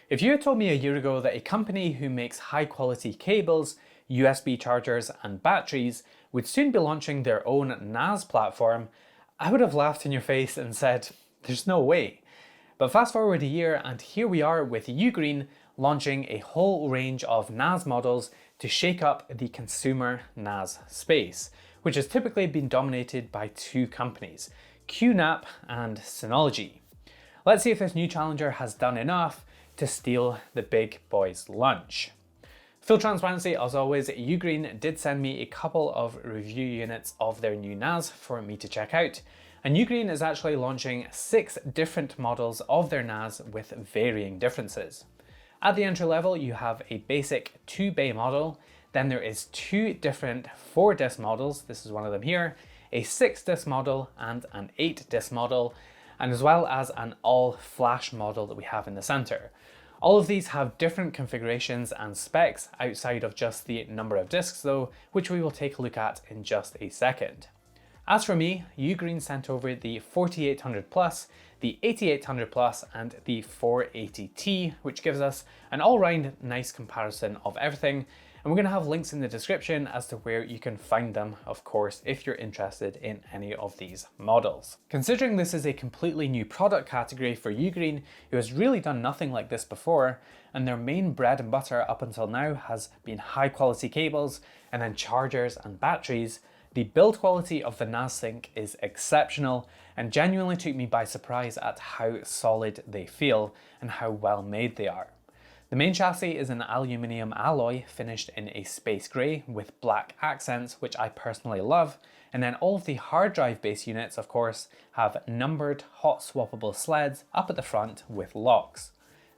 If you had told me a year ago that a company who makes high quality cables, USB chargers and batteries would soon be launching their own NAS platform, I would have laughed in your face and said, there's no way. But fast forward a year and here we are with UGreen launching a whole range of NAS models to shake up the consumer NAS space, which has typically been dominated by two companies, QNAP and Synology. Let's see if this new challenger has done enough to steal the big boys' lunch. Full transparency, as always, UGreen did send me a couple of review units of their new NAS for me to check out, and UGreen is actually launching 6 different models of their NAS with varying differences. At the entry level, you have a basic 2-bay model, then there is 2 different 4-disc models, this is one of them here, a 6-disc model and an 8-disc model, and as well as an all-flash model that we have in the center. All of these have different configurations and specs outside of just the number of discs though, which we will take a look at in just a second. As for me, UGreen sent over the 4800 Plus, the 8800 Plus and the 480T, which gives us an all-round nice comparison of everything. And we're going to have links in the description as to where you can find them, of course, if you're interested in any of these models. Considering this is a completely new product category for UGreen, who has really done nothing like this before, and their main bread and butter up until now has been high quality cables and then chargers and batteries, the build quality of the NASync is exceptional and genuinely took me by surprise at how solid they feel and how well made they are. The main chassis is an aluminium alloy finished in a space grey with black accents, which I personally love, and then all of the hard drive base units, of course, have numbered hot swappable sleds up at the front with locks.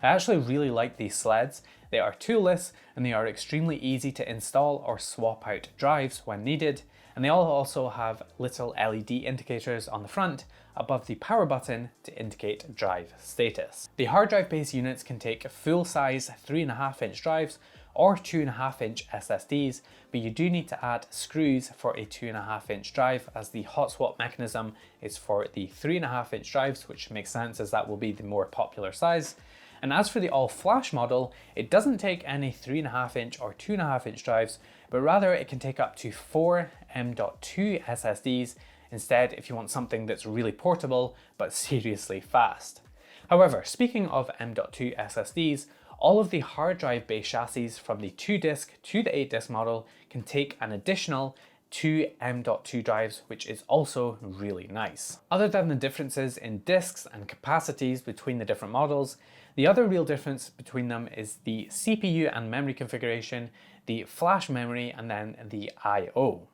I actually really like these sleds. They are toolless and they are extremely easy to install or swap out drives when needed, and they all also have little LED indicators on the front above the power button to indicate drive status. The hard drive base units can take full-size 3.5-inch drives or 2.5-inch SSDs, but you do need to add screws for a 2.5-inch drive as the hot swap mechanism is for the 3.5-inch drives, which makes sense as that will be the more popular size. And as for the all-flash model, it doesn't take any 3.5-inch or 2.5-inch drives, but rather it can take up to 4 M.2 SSDs instead if you want something that's really portable but seriously fast. However, speaking of M.2 SSDs, all of the hard drive base chassis from the 2-disc to the 8-disc model can take an additional 2 M.2 drives, which is also really nice. Other than the differences in discs and capacities between the different models, the other real difference between them is the CPU and memory configuration, the flash memory, and then the I/O.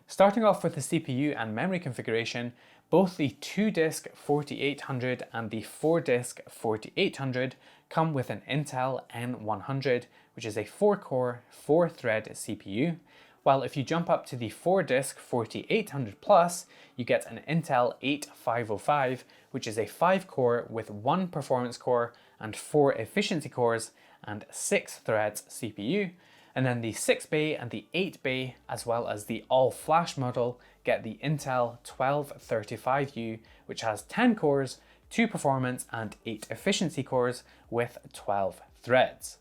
Starting off with the CPU and memory configuration, both the 2-disc 4800 and the 4-disc 4800 come with an Intel N100, which is a 4-core, 4-thread CPU, while if you jump up to the 4-disc 4800 Plus, you get an Intel 8505, which is a 5-core with 1 performance core and 4 efficiency cores and 6 threads CPU. And then the 6-bay and the 8-bay, as well as the all-flash model, get the Intel 1235U, which has 10 cores, 2 performance and 8 efficiency cores with 12 threads.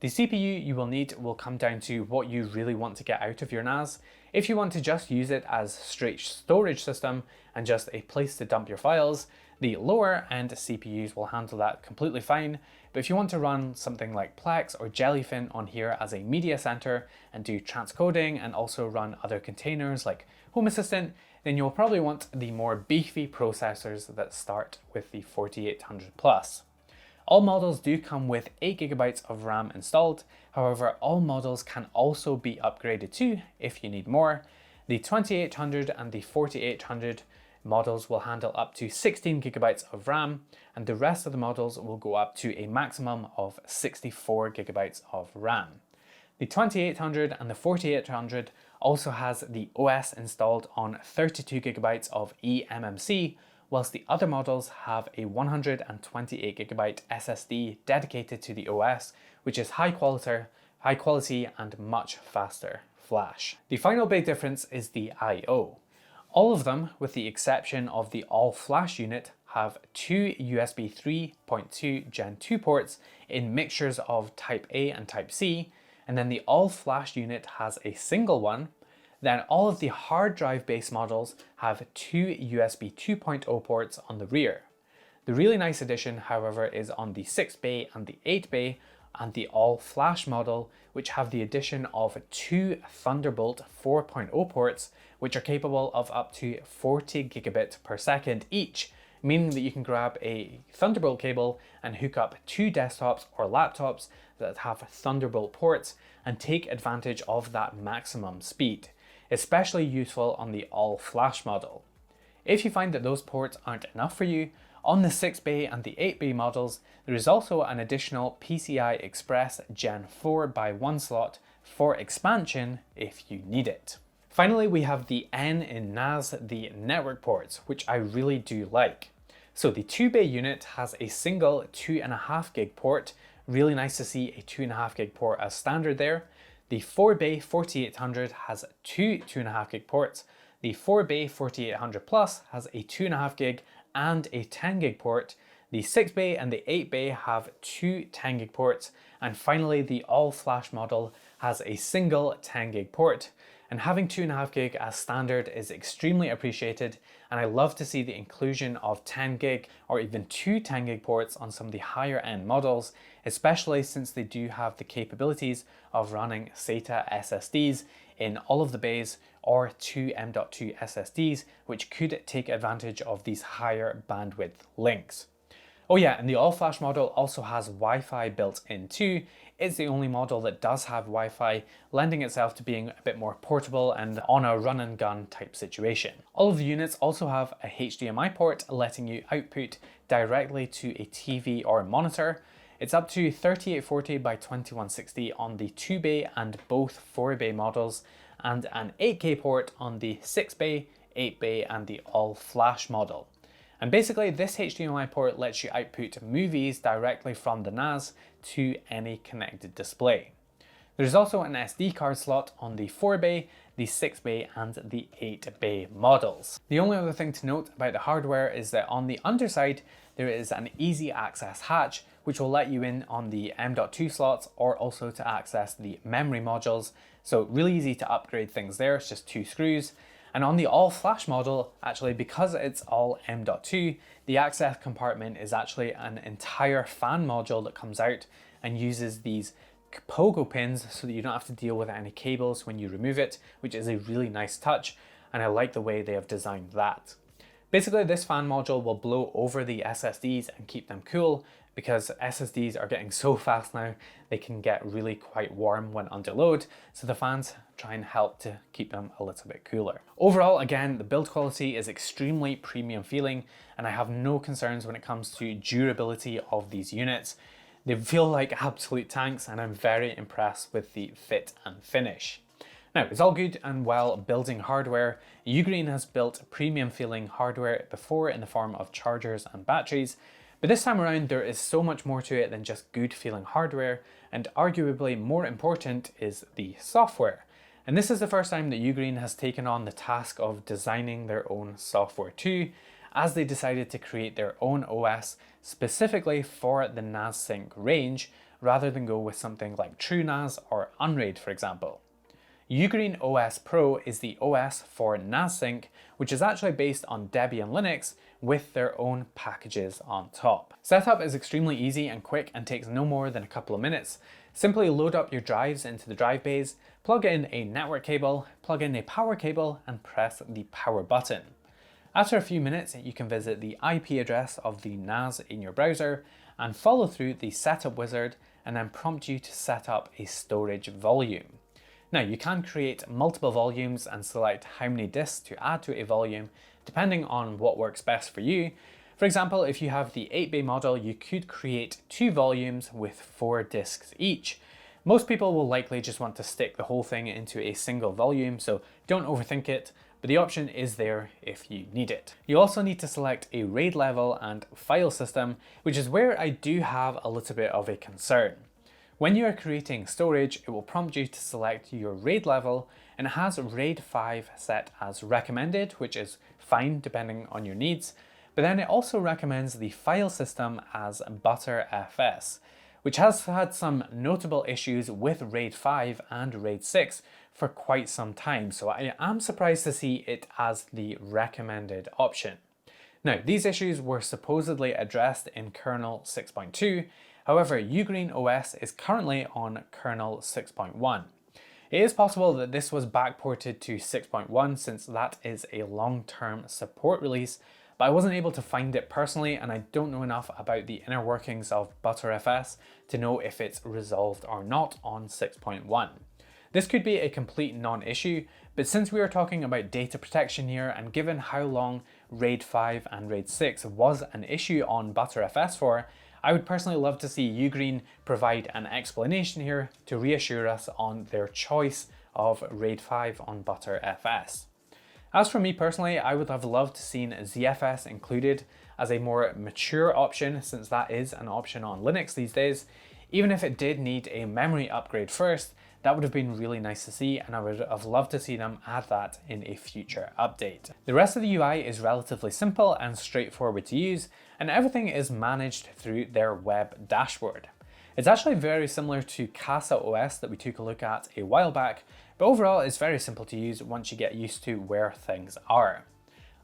The CPU you will need will come down to what you really want to get out of your NAS. If you want to just use it as straight storage system and just a place to dump your files, the lower end CPUs will handle that completely fine. But if you want to run something like Plex or Jellyfin on here as a media center and do transcoding and also run other containers like Home Assistant, then you'll probably want the more beefy processors that start with the 4800 Plus. All models do come with 8GB of RAM installed, however all models can also be upgraded too if you need more. The 2800 and the 4800 models will handle up to 16GB of RAM, and the rest of the models will go up to a maximum of 64GB of RAM. The 2800 and the 4800 also has the OS installed on 32GB of eMMC, whilst the other models have a 128GB SSD dedicated to the OS, which is high quality and much faster flash. The final big difference is the I/O. All of them, with the exception of the all-flash unit, have two USB 3.2 Gen 2 ports in mixtures of Type A and Type C, and then the all-flash unit has a single one. Then all of the hard drive based models have two USB 2.0 ports on the rear. The really nice addition, however, is on the 6-bay and the 8-bay and the all-flash model, which have the addition of two Thunderbolt 4.0 ports, which are capable of up to 40 gigabit per second each, meaning that you can grab a Thunderbolt cable and hook up two desktops or laptops that have Thunderbolt ports and take advantage of that maximum speed, especially useful on the all-flash model. If you find that those ports aren't enough for you, on the 6-bay and the 8-bay models, there is also an additional PCI Express Gen 4 by 1 slot for expansion if you need it. Finally, we have the N in NAS, the network ports, which I really do like. So the 2-bay unit has a single 2.5 gig port. Really nice to see a 2.5 gig port as standard there. The 4-bay 4800 has two 2.5 gig ports. The 4-bay 4800 Plus has a 2.5 gig and a 10 gig port. The 6-bay and the 8-bay have two 10 gig ports. And finally, the all-flash model has a single 10 gig port. And having 2.5 gig as standard is extremely appreciated, and I love to see the inclusion of 10 gig or even two 10 gig ports on some of the higher end models, especially since they do have the capabilities of running SATA SSDs in all of the bays or two M.2 SSDs, which could take advantage of these higher bandwidth links. Oh yeah, and the all-flash model also has Wi-Fi built in too. It's the only model that does have Wi-Fi, lending itself to being a bit more portable and on a run and gun type situation. All of the units also have a HDMI port letting you output directly to a TV or monitor. It's up to 3840 by 2160 on the 2-bay and both 4-bay models, and an 8K port on the 6-bay, 8-bay and the all-flash model. And basically this HDMI port lets you output movies directly from the NAS to any connected display. There's also an SD card slot on the 4-bay, the 6-bay and the 8-bay models. The only other thing to note about the hardware is that on the underside there is an easy access hatch which will let you in on the M.2 slots or also to access the memory modules. So really easy to upgrade things there, it's just two screws. And on the all-flash model, actually, because it's all M.2, the access compartment is actually an entire fan module that comes out and uses these pogo pins so that you don't have to deal with any cables when you remove it, which is a really nice touch, and I like the way they have designed that. Basically, this fan module will blow over the SSDs and keep them cool, because SSDs are getting so fast now, they can get really quite warm when under load, so the fans try and help to keep them a little bit cooler. Overall, again, the build quality is extremely premium feeling, and I have no concerns when it comes to durability of these units. They feel like absolute tanks, and I'm very impressed with the fit and finish. Now, it's all good and well building hardware. UGreen has built premium feeling hardware before in the form of chargers and batteries, but this time around there is so much more to it than just good feeling hardware, and arguably more important is the software. And this is the first time that UGreen has taken on the task of designing their own software too, as they decided to create their own OS specifically for the NASync range, rather than go with something like TrueNAS or Unraid, for example. UGreenOS Pro is the OS for NASync, which is actually based on Debian Linux with their own packages on top. Setup is extremely easy and quick and takes no more than a couple of minutes. Simply load up your drives into the drive bays, plug in a network cable, plug in a power cable and press the power button. After a few minutes, you can visit the IP address of the NAS in your browser and follow through the setup wizard and then prompt you to set up a storage volume. Now, you can create multiple volumes and select how many disks to add to a volume depending on what works best for you. For example, if you have the 8-bay model, you could create 2 volumes with 4 disks each. Most people will likely just want to stick the whole thing into a single volume, so don't overthink it, but the option is there if you need it. You also need to select a RAID level and file system, which is where I do have a little bit of a concern. When you are creating storage, it will prompt you to select your RAID level, and it has RAID 5 set as recommended, which is fine depending on your needs. But then it also recommends the file system as Btrfs, which has had some notable issues with RAID 5 and RAID 6 for quite some time, so I am surprised to see it as the recommended option. Now, these issues were supposedly addressed in kernel 6.2, however, UGreenOS is currently on kernel 6.1. It is possible that this was backported to 6.1 since that is a long-term support release, but I wasn't able to find it personally and I don't know enough about the inner workings of Btrfs to know if it's resolved or not on 6.1. This could be a complete non-issue, but since we are talking about data protection here and given how long RAID 5 and RAID 6 was an issue on Btrfs for, I would personally love to see UGreen provide an explanation here to reassure us on their choice of RAID 5 on Btrfs. As for me personally, I would have loved to seen ZFS included as a more mature option, since that is an option on Linux these days. Even if it did need a memory upgrade first, that would have been really nice to see, and I would have loved to see them add that in a future update. The rest of the UI is relatively simple and straightforward to use, and everything is managed through their web dashboard. It's actually very similar to Casa OS that we took a look at a while back, but overall it's very simple to use once you get used to where things are.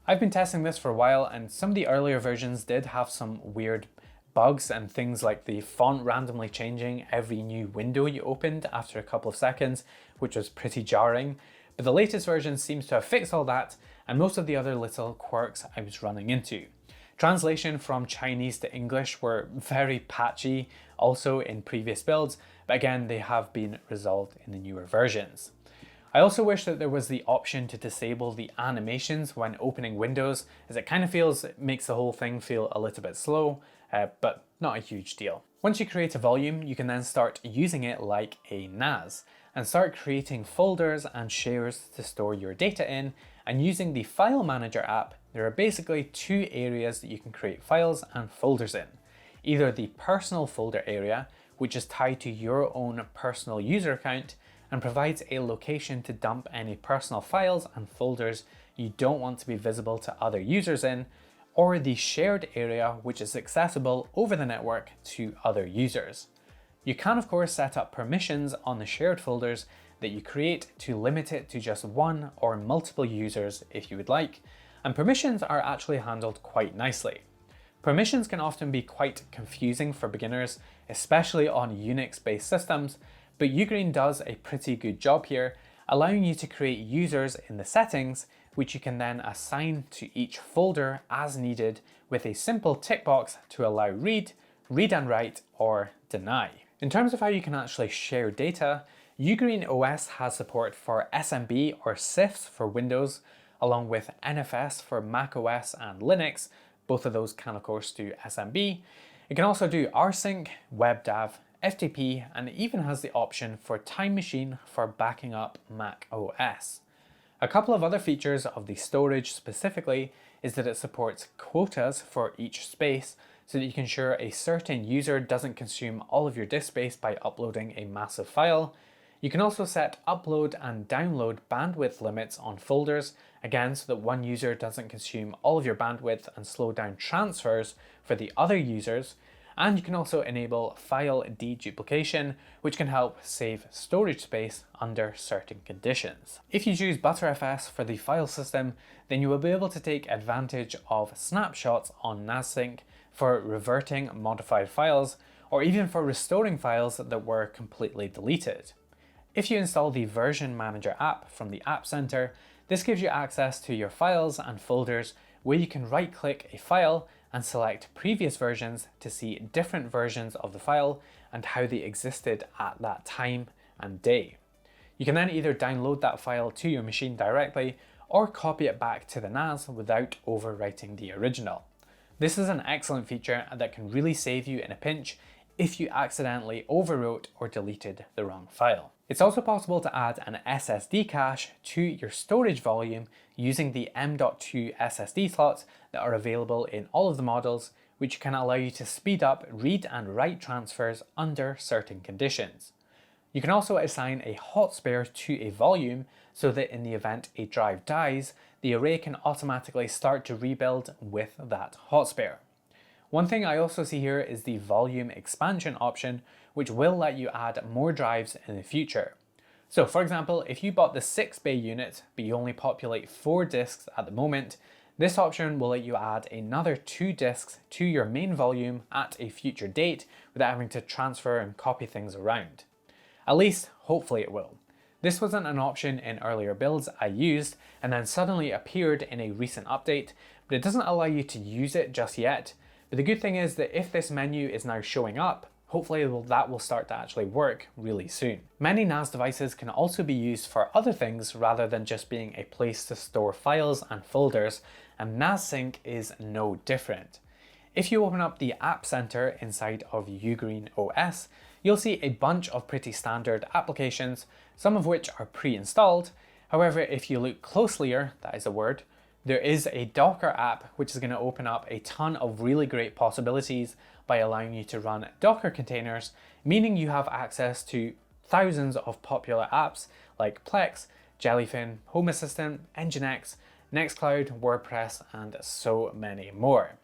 I've been testing this for a while, and some of the earlier versions did have some weird bugs and things like the font randomly changing every new window you opened after a couple of seconds, which was pretty jarring. But the latest version seems to have fixed all that and most of the other little quirks I was running into. Translation from Chinese to English were very patchy also in previous builds, but again they have been resolved in the newer versions. I also wish that there was the option to disable the animations when opening windows, as it kind of makes the whole thing feel a little bit slow, but not a huge deal. Once you create a volume, you can then start using it like a NAS and start creating folders and shares to store your data in, and using the File Manager app, there are basically two areas that you can create files and folders in. Either the personal folder area, which is tied to your own personal user account and provides a location to dump any personal files and folders you don't want to be visible to other users in, or the shared area, which is accessible over the network to other users. You can of course set up permissions on the shared folders that you create to limit it to just one or multiple users if you would like, and permissions are actually handled quite nicely. Permissions can often be quite confusing for beginners, especially on Unix-based systems, but UGreen does a pretty good job here, allowing you to create users in the settings, which you can then assign to each folder as needed with a simple tick box to allow read, read and write, or deny. In terms of how you can actually share data, UGreenOS has support for SMB or CIFS for Windows, along with NFS for macOS and Linux. Both of those can of course do SMB. It can also do rsync, WebDAV, FTP, and it even has the option for Time Machine for backing up Mac OS. A couple of other features of the storage specifically is that it supports quotas for each space, so that you can ensure a certain user doesn't consume all of your disk space by uploading a massive file. You can also set upload and download bandwidth limits on folders, again so that one user doesn't consume all of your bandwidth and slow down transfers for the other users. And you can also enable file deduplication, which can help save storage space under certain conditions. If you choose Btrfs for the file system, then you will be able to take advantage of Snapshots on NASync for reverting modified files, or even for restoring files that were completely deleted. If you install the Version Manager app from the App Center, this gives you access to your files and folders where you can right-click a file and select previous versions to see different versions of the file and how they existed at that time and day. You can then either download that file to your machine directly or copy it back to the NAS without overwriting the original. This is an excellent feature that can really save you in a pinch if you accidentally overwrote or deleted the wrong file. It's also possible to add an SSD cache to your storage volume using the M.2 SSD slots that are available in all of the models, which can allow you to speed up read and write transfers under certain conditions. You can also assign a hot spare to a volume so that in the event a drive dies, the array can automatically start to rebuild with that hot spare. One thing I also see here is the volume expansion option, which will let you add more drives in the future. So for example, if you bought the 6-bay unit, but you only populate 4 disks at the moment, this option will let you add another 2 disks to your main volume at a future date without having to transfer and copy things around. At least, hopefully it will. This wasn't an option in earlier builds I used and then suddenly appeared in a recent update, but it doesn't allow you to use it just yet. But the good thing is that if this menu is now showing up, hopefully that will start to actually work really soon. Many NAS devices can also be used for other things rather than just being a place to store files and folders, and NASync is no different. If you open up the App Center inside of UGreenOS, you'll see a bunch of pretty standard applications, some of which are pre-installed. However, if you look closelier, that is a word, there is a Docker app which is going to open up a ton of really great possibilities by allowing you to run Docker containers, meaning you have access to thousands of popular apps like Plex, Jellyfin, Home Assistant, Nginx, Nextcloud, WordPress, and so many more.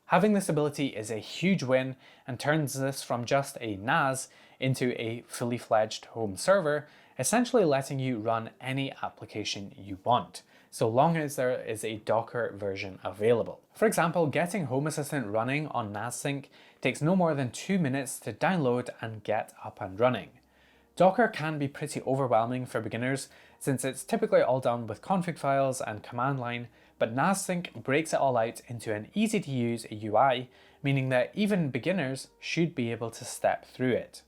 Having this ability is a huge win and turns this from just a NAS into a fully fledged home server, essentially letting you run any application you want, so long as there is a Docker version available. For example, getting Home Assistant running on NASync takes no more than 2 minutes to download and get up and running. Docker can be pretty overwhelming for beginners since it's typically all done with config files and command line, but NASync breaks it all out into an easy to use UI, meaning that even beginners should be able to step through it.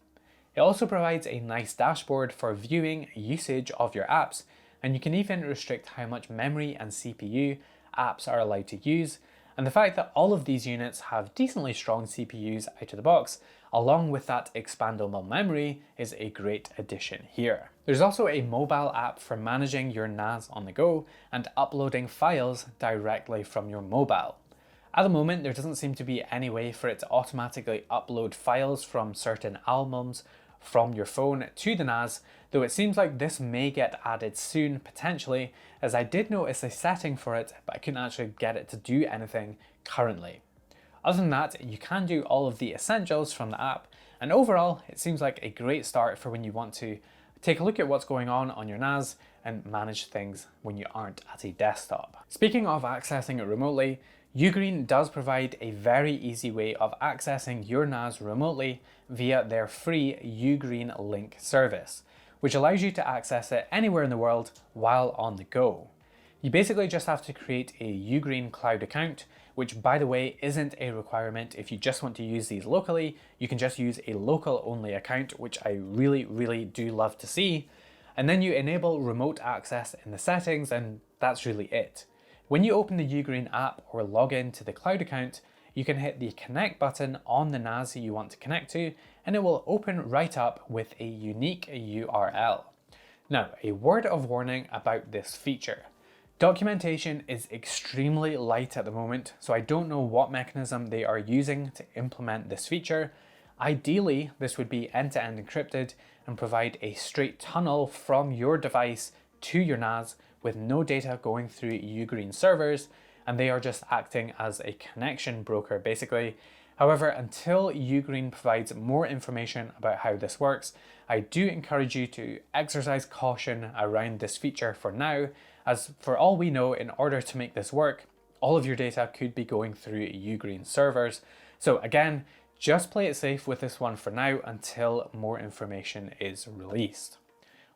It also provides a nice dashboard for viewing usage of your apps, and you can even restrict how much memory and CPU apps are allowed to use, and the fact that all of these units have decently strong CPUs out of the box, along with that expandable memory, is a great addition here. There's also a mobile app for managing your NAS on the go and uploading files directly from your mobile. At the moment, there doesn't seem to be any way for it to automatically upload files from certain albums from your phone to the NAS, though it seems like this may get added soon potentially, as I did notice a setting for it, but I couldn't actually get it to do anything currently. Other than that, you can do all of the essentials from the app, and overall, it seems like a great start for when you want to take a look at what's going on your NAS and manage things when you aren't at a desktop. Speaking of accessing it remotely, UGreen does provide a very easy way of accessing your NAS remotely via their free UGreen Link service, which allows you to access it anywhere in the world while on the go. You basically just have to create a UGreen cloud account, which by the way isn't a requirement if you just want to use these locally. You can just use a local only account, which I really do love to see. And then you enable remote access in the settings, and that's really it. When you open the UGreen app or log in to the cloud account, you can hit the connect button on the NAS you want to connect to, and it will open right up with a unique URL. Now, a word of warning about this feature. Documentation is extremely light at the moment, so I don't know what mechanism they are using to implement this feature. Ideally, this would be end-to-end encrypted and provide a straight tunnel from your device to your NAS with no data going through UGreen servers, and they are just acting as a connection broker basically. However, until UGreen provides more information about how this works, I do encourage you to exercise caution around this feature for now, as for all we know, in order to make this work, all of your data could be going through UGreen servers. So again, just play it safe with this one for now until more information is released.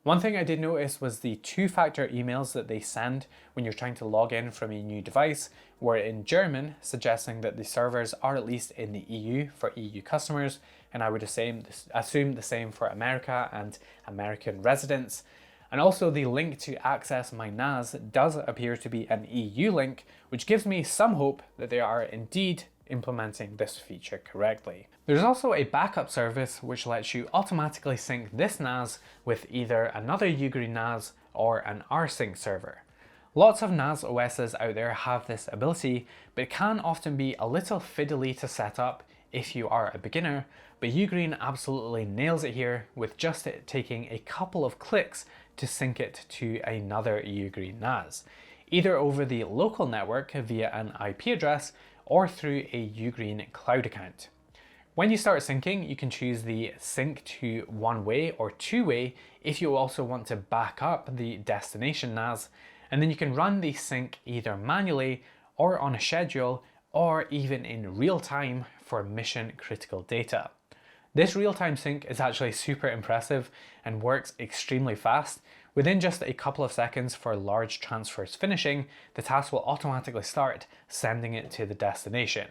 One thing I did notice was the 2-factor emails that they send when you're trying to log in from a new device were in German, suggesting that the servers are at least in the EU for EU customers, and I would assume the same for America and American residents. And also the link to access my NAS does appear to be an EU link, which gives me some hope that they are indeed implementing this feature correctly. There's also a backup service which lets you automatically sync this NAS with either another UGreen NAS or an rsync server. Lots of NAS OSs out there have this ability, but it can often be a little fiddly to set up if you are a beginner, but UGreen absolutely nails it here with just it taking a couple of clicks to sync it to another UGreen NAS, either over the local network via an IP address or through a UGreen cloud account. When you start syncing, you can choose the sync to one-way or two-way if you also want to back up the destination NAS, and then you can run the sync either manually or on a schedule or even in real time for mission critical data. This real-time sync is actually super impressive and works extremely fast. Within just a couple of seconds for large transfers finishing, the task will automatically start sending it to the destination.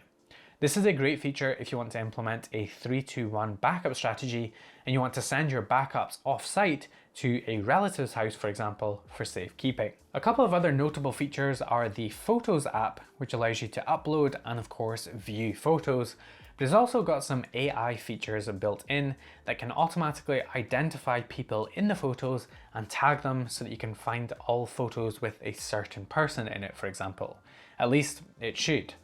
This is a great feature if you want to implement a 3-2-1 backup strategy and you want to send your backups off-site to a relative's house, for example, for safekeeping. A couple of other notable features are the Photos app, which allows you to upload and of course view photos, but it's also got some AI features built in that can automatically identify people in the photos and tag them so that you can find all photos with a certain person in it, for example. At least it should.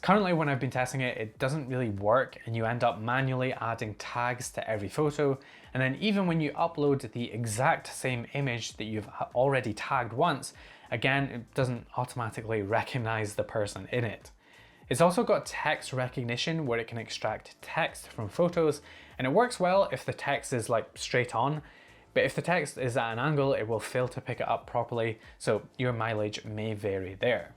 Currently, when I've been testing it, it doesn't really work and you end up manually adding tags to every photo. And then even when you upload the exact same image that you've already tagged once, again, it doesn't automatically recognize the person in it. It's also got text recognition where it can extract text from photos, and it works well if the text is like straight on, but if the text is at an angle, it will fail to pick it up properly, so your mileage may vary there.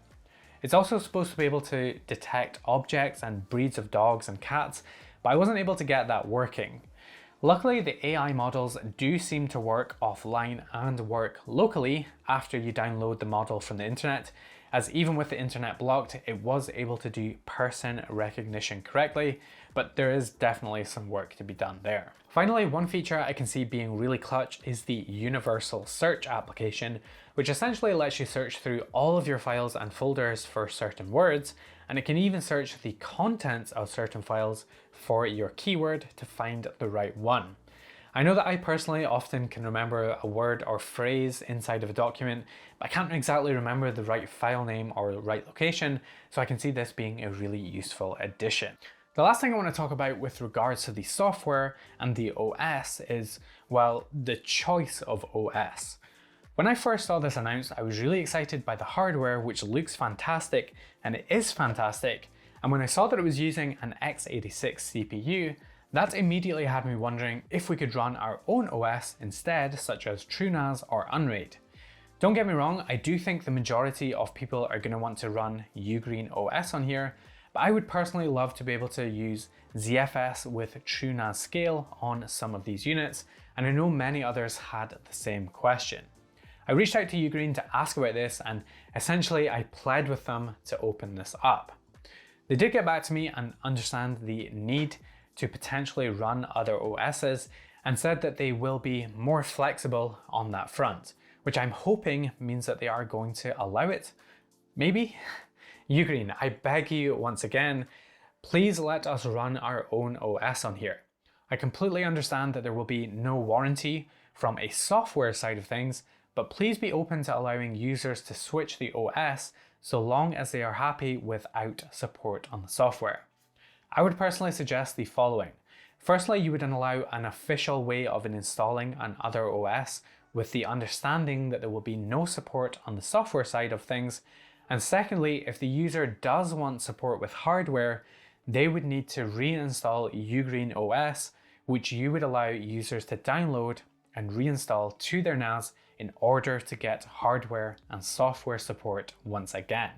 It's also supposed to be able to detect objects and breeds of dogs and cats, but I wasn't able to get that working. Luckily, the AI models do seem to work offline and work locally after you download the model from the internet, as even with the internet blocked, it was able to do person recognition correctly, but there is definitely some work to be done there. Finally, one feature I can see being really clutch is the universal search application, which essentially lets you search through all of your files and folders for certain words, and it can even search the contents of certain files for your keyword to find the right one. I know that I personally often can remember a word or phrase inside of a document, but I can't exactly remember the right file name or the right location, so I can see this being a really useful addition. The last thing I want to talk about with regards to the software and the OS is, well, the choice of OS. When I first saw this announced, I was really excited by the hardware, which looks fantastic, and it is fantastic, and when I saw that it was using an x86 CPU, that immediately had me wondering if we could run our own OS instead, such as TrueNAS or Unraid. Don't get me wrong, I do think the majority of people are going to want to run UGreenOS on here, but I would personally love to be able to use ZFS with TrueNAS scale on some of these units, and I know many others had the same question. I reached out to UGreen to ask about this, and essentially I pled with them to open this up. They did get back to me and understand the need to potentially run other OSs and said that they will be more flexible on that front, which I'm hoping means that they are going to allow it. Maybe? UGreen, I beg you once again, please let us run our own OS on here. I completely understand that there will be no warranty from a software side of things, but please be open to allowing users to switch the OS so long as they are happy without support on the software. I would personally suggest the following. Firstly, you would allow an official way of installing another OS with the understanding that there will be no support on the software side of things. And secondly, if the user does want support with hardware, they would need to reinstall UGreenOS, which you would allow users to download and reinstall to their NAS in order to get hardware and software support once again.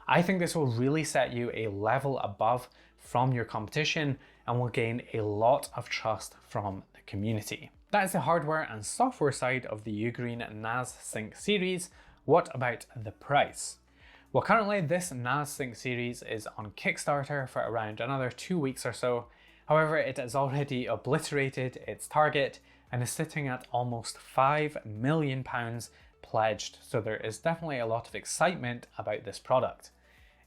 I think this will really set you a level above from your competition and will gain a lot of trust from the community. That is the hardware and software side of the UGreen NASync series. What about the price? Well, currently this NASync series is on Kickstarter for around another 2 weeks or so. However, it has already obliterated its target and is sitting at almost £5 million pledged, so there is definitely a lot of excitement about this product.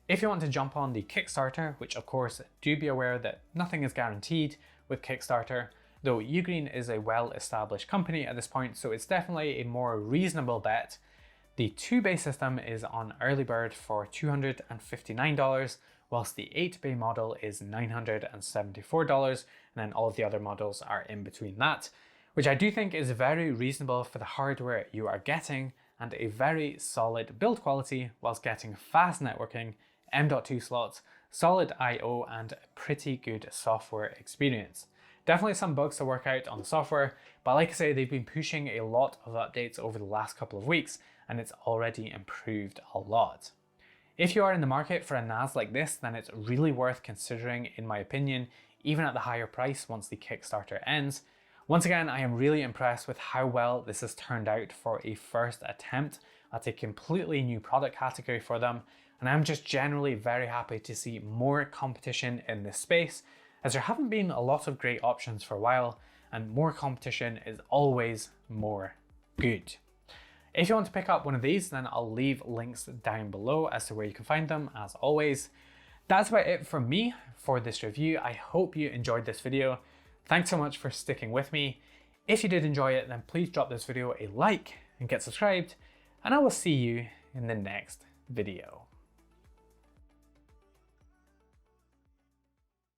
If you want to jump on the Kickstarter, which of course do be aware that nothing is guaranteed with Kickstarter, though UGreen is a well-established company at this point, so it's definitely a more reasonable bet. The 2-bay system is on early bird for $259, whilst the 8-bay model is $974, and then all of the other models are in between that, which I do think is very reasonable for the hardware you are getting and a very solid build quality whilst getting fast networking, M.2 slots, solid I/O, and a pretty good software experience. Definitely some bugs to work out on the software, but like I say, they've been pushing a lot of updates over the last couple of weeks and it's already improved a lot. If you are in the market for a NAS like this, then it's really worth considering in my opinion, even at the higher price once the Kickstarter ends. Once again, I am really impressed with how well this has turned out for a first attempt at a completely new product category for them, and I'm just generally very happy to see more competition in this space, as there haven't been a lot of great options for a while, and more competition is always more good. If you want to pick up one of these, then I'll leave links down below as to where you can find them, as always. That's about it from me for this review. I hope you enjoyed this video. Thanks so much for sticking with me. If you did enjoy it, then please drop this video a like and get subscribed, and I will see you in the next video.